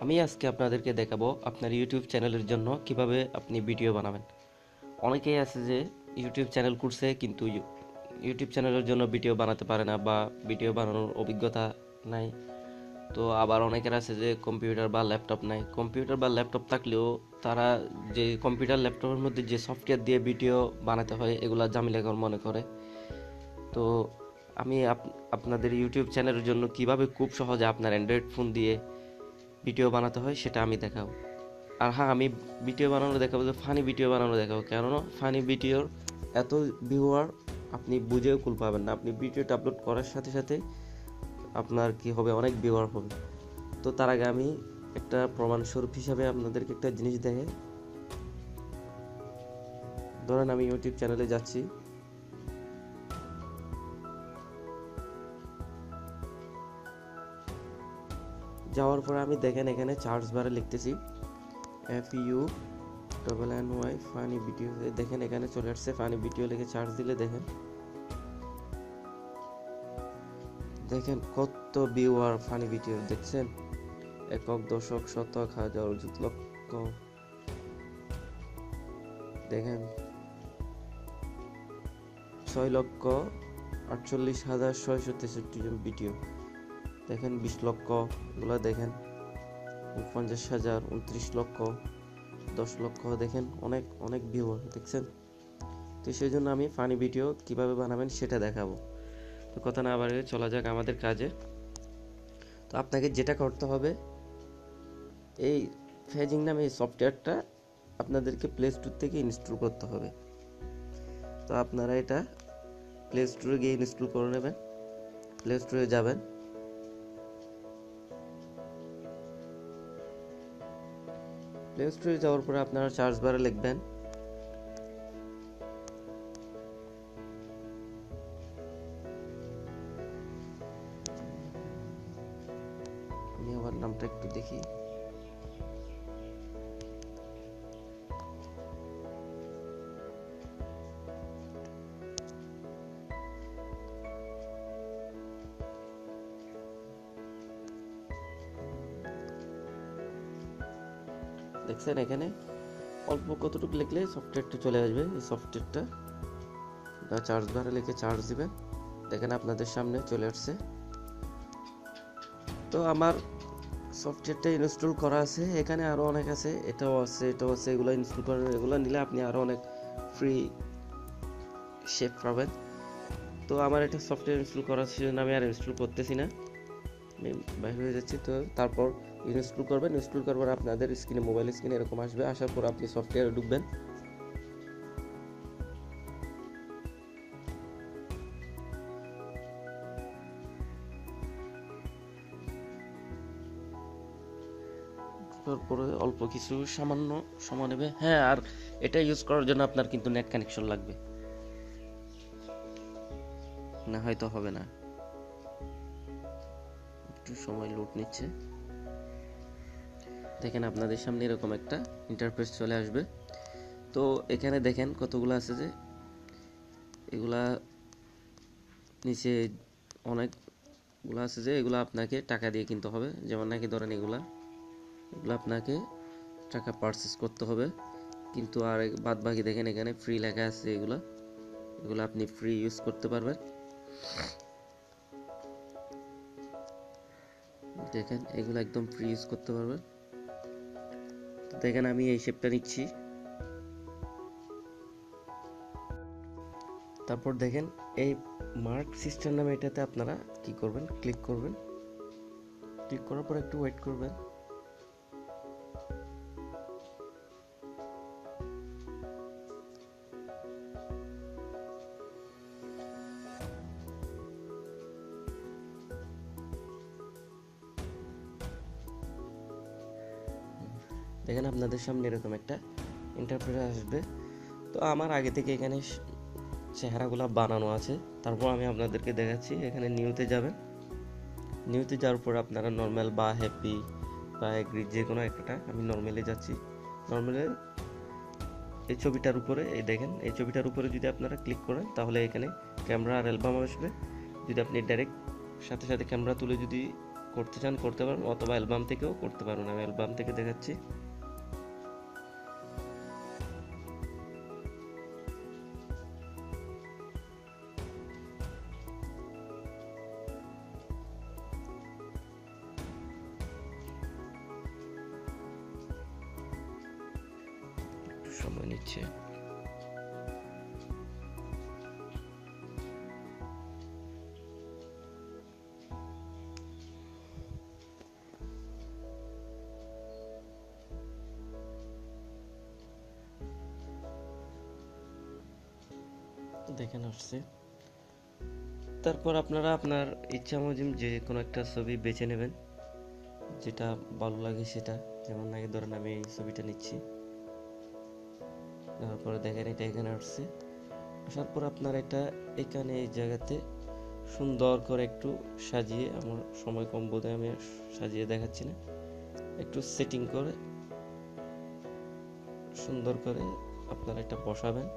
আমি আজকে আপনাদেরকে দেখাবো আপনার ইউটিউব চ্যানেলের জন্য কিভাবে আপনি ভিডিও বানাবেন। অনেকেই আছে যে ইউটিউব চ্যানেল করছে কিন্তু ইউটিউব চ্যানেলের জন্য ভিডিও বানাতে পারে না বা ভিডিও বানানোর অভিজ্ঞতা নাই। তো আবার অনেকের আছে যে কম্পিউটার বা ল্যাপটপ নাই। কম্পিউটার বা ল্যাপটপ থাকলেও তারা যে কম্পিউটার ল্যাপটপের মধ্যে যে সফটওয়্যার দিয়ে ভিডিও বানাতে হয় এগুলা ঝামেলাকর মনে করে। তো আমি আপনাদের ইউটিউব চ্যানেলের জন্য কিভাবে খুব সহজে আপনার অ্যান্ড্রয়েড ফোন দিয়ে ভিডিও বানাতে হয় সেটা আমি দেখাবো। আর হ্যাঁ, আমি ভিডিও বানানো দেখাবো যে ফানি ভিডিও বানানো দেখাবো, কেননা ফানি ভিডিওর এত ভিউয়ার আপনি বুঝেও কুল পাবেন না। আপনি ভিডিওটা আপলোড করার সাথে সাথে আপনার কি হবে, অনেক ভিউয়ার হবে। তো তার আগে আমি একটা প্রমাণস্বরূপ হিসাবে আপনাদেরকে একটা জিনিস দেখে, ধরেন আমি ইউটিউব চ্যানেলে যাচ্ছি, যাওয়ার পরে আমি দেখেন এখানে চার্জ বারে লিখতেছি FUNNY ফানি ভিডিও, দেখেন এখানে চলে আসছে ফানি ভিডিও, লিখে চার্জ দিলে দেখেন দেখেন কত ভিউয়ার ফানি ভিডিও দেখছেন, একক দশক শতক হাজার অযুত লক্ষ, দেখেন 6,48,663 জন ভিডিও, দেখেন 20 লক্ষ, এগুলো দেখেন 50,000, 29 লক্ষ, 10 লক্ষ, দেখেন অনেক অনেক ভিউয়ার দেখছেন। তো সেই জন্য আমি ফানি ভিডিও কিভাবে বানাবেন সেটা দেখাবো। তো কথা না বাড়িয়ে চলা যাক আমাদের কাজে। তো আপনাকে যেটা করতে হবে, এই ফেজিং নামে এই সফটওয়্যারটা আপনাদেরকে প্লে স্টোর থেকে ইনস্টল করতে হবে। তো আপনারা এটা প্লে স্টোরে গিয়ে ইনস্টল করে নেবেন। প্লে স্টোরে যাবেন, প্লে স্টোরে যাওয়ার পরে আপনারা সার্চ বারে লিখবেন আমি আমার নামটা একটু দেখি, দেখছেন এখানে অল্প কতটুকু লিখলে সফটওয়্যারটা চলে আসবে। এই সফটওয়্যারটা চার্জ বারে লিখে চার্জ দিবেন, দেখেন আপনাদের সামনে চলে আসছে। তো আমার সফটওয়্যারটা ইনস্টল করা আছে, এখানে আরও অনেক আছে, এটাও আছে এটাও আছে, এগুলো ইনস্টল করেন, এগুলো নিলে আপনি আরও অনেক ফ্রি শেপ পাবেন। তো আমার এটা সফটওয়্যার ইনস্টল করা আছে সেজন্য আমি আর ইনস্টল করতেছি না, আমি বাইরে হয়ে যাচ্ছি। তো তারপর ইনস্টল করবেন, ইনস্টল করবার আপনাদের স্ক্রিনে মোবাইল স্ক্রিনে এরকম আসবে, আসার পর আপনি সফটওয়্যারে ঢুকবেন। তারপরে অল্প কিছু সামান্য সময় নেবে। হ্যাঁ, আর এটা ইউজ করার জন্য আপনার কিন্তু নেট কানেকশন লাগবে, না হয়তো হবে না, একটু সময় লোড নিচ্ছে। দেখেন আপনাদের সামনে এরকম একটা ইন্টারফেস চলে আসবে। তো এখানে দেখেন কতগুলো আছে, যে এগুলা নিচে অনেকগুলো আছে, যে এগুলো আপনাকে টাকা দিয়ে কিনতে হবে। যেমন নাকি ধরেন এগুলো আপনাকে টাকা পারচেস করতে হবে, কিন্তু আর বাদ বাকি দেখেন এখানে ফ্রি লেখা আছে, এগুলো আপনি ফ্রি ইউজ করতে পারবেন। দেখেন এগুলো একদম ফ্রি ইউজ করতে পারবেন। তো দেখেন আমি এই শেপটা নিচ্ছি, তারপর দেখেন এই মার্ক সিস্টেম নামে এটাতে আপনারা কি করবেন, ক্লিক করবেন, ক্লিক করার পর একটু ওয়েট করবেন। দেখেন আপনাদের সামনে এরকম একটা ইন্টারপ্রেটার আসবে। তো আমার আগে থেকে এখানে চেহারাগুলো বানানো আছে, তারপর আমি আপনাদেরকে দেখাচ্ছি। এখানে নিউতে যাবেন, নিউতে যাওয়ার পর আপনারা নর্মাল বা হ্যাপি বা এগ্রি যে কোনো একটা, আমি নর্মালে যাচ্ছি। নর্মালে এই ছবিটার উপরে, এই দেখেন এই ছবিটার উপরে যদি আপনারা ক্লিক করেন তাহলে এখানে ক্যামেরা আর অ্যালবাম আসবে। যদি আপনি ডাইরেক্ট সাথে সাথে ক্যামেরা তুলে যদি করতে চান করতে পারেন, অথবা অ্যালবাম থেকেও করতে পারেন। আমি অ্যালবাম থেকে দেখাচ্ছি। সময় নিচ্ছে। দেখেন আসছে। তারপর আপনারা আপনার ইচ্ছা মতো যে কোনো একটা ছবি বেছে নেবেন, যেটা ভালো লাগে সেটা। যেমন আগে ধরেন আমি এই ছবিটা নিচ্ছি, তারপরে দেখেন এটা এখানে আসছে। আসার পর আপনার এটা এখানে এই জায়গাতে সুন্দর করে একটু সাজিয়ে, আমার সময় কম বোধে আমি সাজিয়ে দেখাচ্ছি না, একটু সেটিং করে সুন্দর করে আপনারা এটা বসাবেন।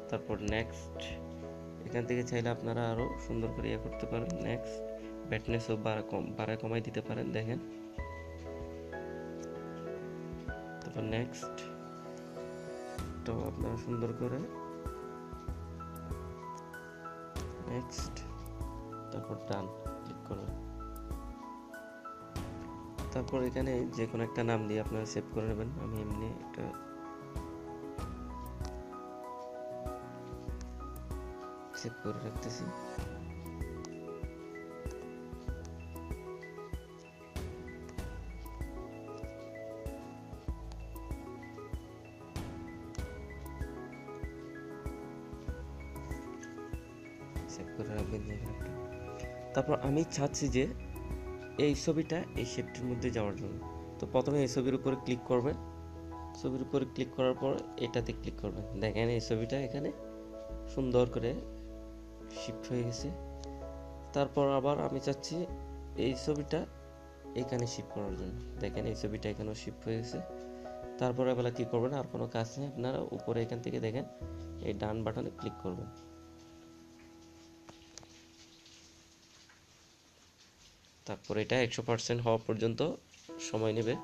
তারপর নেক্সট, এখান থেকে চাইলে আপনারা আরো সুন্দর করে ইয়ে করতে পারেন। নেক্সট, ব্রাইটনেসও বাড়া কমাই দিতে পারেন। দেখেন, তারপর নেক্সট, তো আপনারা সুন্দর করে নেক্সট, তারপর ডান ক্লিক করবেন। তারপর এখানে যে কোনো একটা নাম দিয়ে আপনারা সেভ করে নেবেন। আমি এমনি একটা সেভ করে রাখতেছি। সেভ করে রাখবেন। তারপর আমি চাচ্ছি যে এই ছবিটা এই শেপটির মধ্যে যাওয়ার জন্য, তো প্রথমে এই ছবির উপরে ক্লিক করবেন। ছবির উপরে ক্লিক করার পর এটাতে ক্লিক করবেন। দেখেন এই ছবিটা এখানে সুন্দর করে শিফট হয়ে গেছে। তারপর আবার আমি চাচ্ছি এই ছবিটা এখানে শিফট করার জন্য। দেখেন এই ছবিটা এখানেও শিফট হয়ে গেছে। তারপর এবেলা কি করবেন, আর কোনো কাজ নেই, আপনারা উপরে এখান থেকে দেখেন এই ডান বাটনে ক্লিক করবেন। তারপর এটা 100% হওয়া পর্যন্ত সময় নেবে।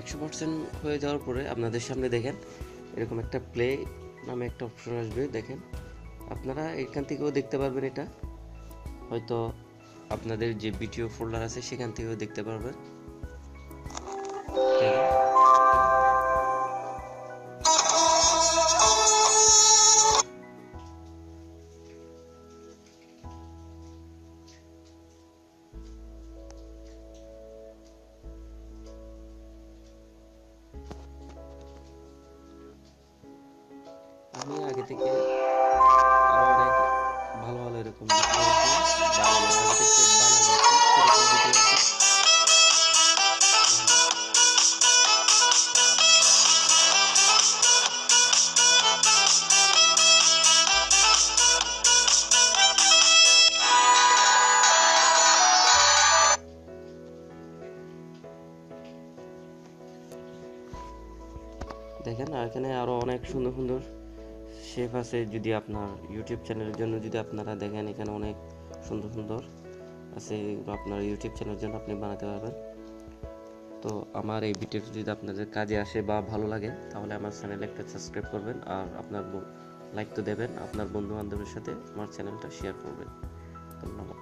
একশো পার্সেন্ট হয়ে যাওয়ার পরে আপনাদের সামনে দেখেন এরকম একটা প্লে নামে একটা অপশন আসবে। দেখেন আপনারা এখান থেকেও দেখতে পারবেন, এটা হয়তো আপনাদের যে ভিডিও ফোল্ডার আছে সেখান থেকেও দেখতে পারবেন। আমি আগে থেকে আরো অনেক ভালো ভালো এরকম ভিডিও আছে বানানো, আগে থেকে বানানো আছে সেরকম ভিডিও আছে। দেখেন আর এখানে আরো অনেক সুন্দর সুন্দর শেফ আছে। যদি আপনার ইউটিউব চ্যানেলের জন্য যদি আপনারা দেখেন, এখানে অনেক সুন্দর সুন্দর আছে, এগুলো আপনার ইউটিউব চ্যানেলের জন্য আপনি বানাতে পারবেন। তো আমার এই ভিডিওটি যদি আপনাদের কাজে আসে বা ভালো লাগে, তাহলে আমার চ্যানেলে একটা সাবস্ক্রাইব করবেন, আর আপনার লাইক তো দেবেন, আপনার বন্ধু বান্ধবের সাথে আমার চ্যানেলটা শেয়ার করবেন। ধন্যবাদ।